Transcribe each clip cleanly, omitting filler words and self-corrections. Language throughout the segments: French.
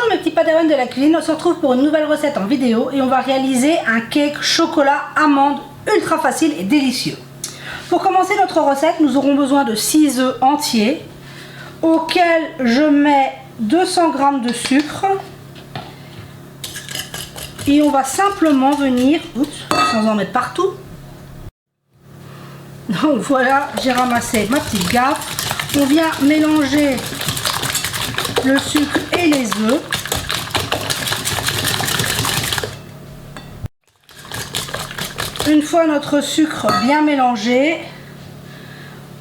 mes petits padawans de la cuisine, on se retrouve pour une nouvelle recette en vidéo et on va réaliser un cake chocolat amande ultra facile et délicieux. Pour commencer notre recette, nous aurons besoin de 6 œufs entiers auxquels je mets 200 g de sucre et on va simplement venir, sans en mettre partout. Donc voilà, j'ai ramassé ma petite gaffe. On vient mélanger le sucre et les œufs. Une fois notre sucre bien mélangé,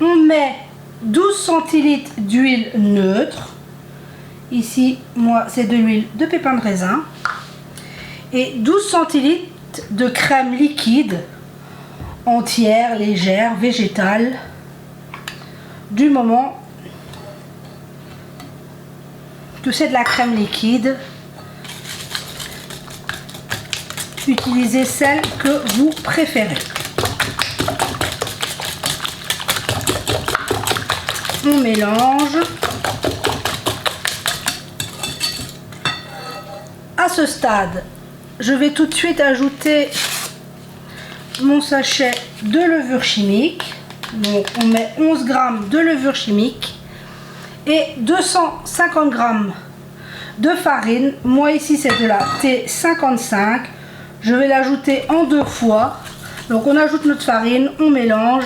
on met 12 centilitres d'huile neutre. Ici, moi, c'est de l'huile de pépins de raisin. Et 12 centilitres de crème liquide, entière, légère, végétale, du moment que c'est de la crème liquide. Utilisez celle que vous préférez. On mélange. À ce stade, je vais tout de suite ajouter mon sachet de levure chimique. Donc on met 11 g de levure chimique et 250 g de farine. Moi ici c'est de la T55. Je vais l'ajouter en 2 fois. Donc on ajoute notre farine, on mélange.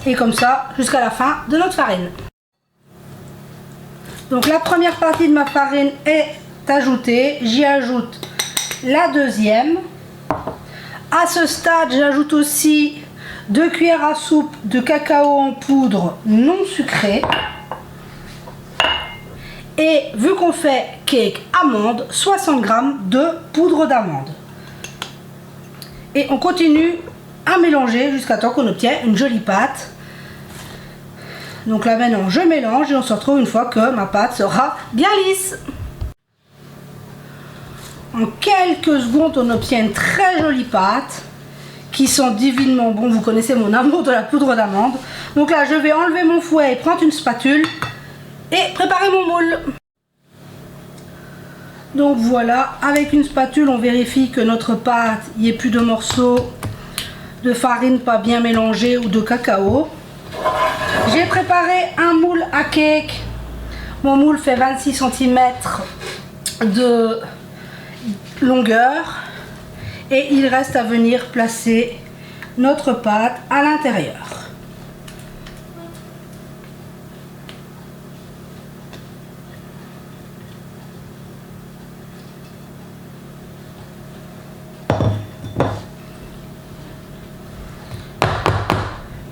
Et comme ça jusqu'à la fin de notre farine. Donc la première partie de ma farine est ajoutée. J'y ajoute la deuxième. À ce stade, j'ajoute aussi 2 cuillères à soupe de cacao en poudre non sucré. Et vu qu'on fait cake amande, 60 g de poudre d'amande. Et on continue à mélanger jusqu'à temps qu'on obtient une jolie pâte. Donc là maintenant je mélange et on se retrouve une fois que ma pâte sera bien lisse. En quelques secondes on obtient une très jolie pâte qui sent divinement bon. Vous connaissez mon amour de la poudre d'amande. Donc là je vais enlever mon fouet et prendre une spatule et préparer mon moule. Donc voilà, avec une spatule on vérifie que notre pâte, il n'y ait plus de morceaux de farine pas bien mélangés ou de cacao. J'ai préparé un moule à cake. Mon moule fait 26 cm de longueur et il reste à venir placer notre pâte à l'intérieur.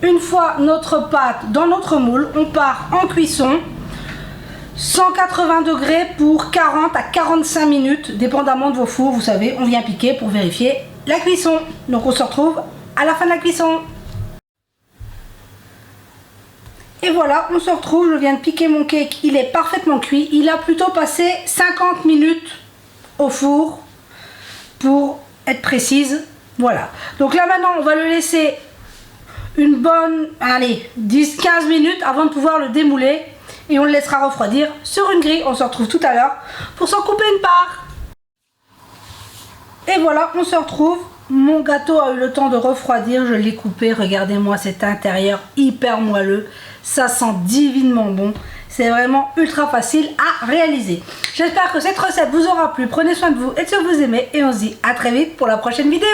Une fois notre pâte dans notre moule, on part en cuisson 180 degrés pour 40 à 45 minutes, dépendamment de vos fours. Vous savez, on vient piquer pour vérifier la cuisson. Donc on se retrouve à la fin de la cuisson. Et voilà, on se retrouve, je viens de piquer mon cake, il est parfaitement cuit. Il a plutôt passé 50 minutes au four pour être précise. Voilà, donc là maintenant on va le laisser une bonne, allez, 10-15 minutes avant de pouvoir le démouler et on le laissera refroidir sur une grille. On se retrouve tout à l'heure pour s'en couper une part. Et voilà, on se retrouve. Mon gâteau a eu le temps de refroidir, je l'ai coupé. Regardez-moi cet intérieur hyper moelleux, ça sent divinement bon. C'est vraiment ultra facile à réaliser. J'espère que cette recette vous aura plu. Prenez soin de vous et de ce que vous aimez et on se dit à très vite pour la prochaine vidéo.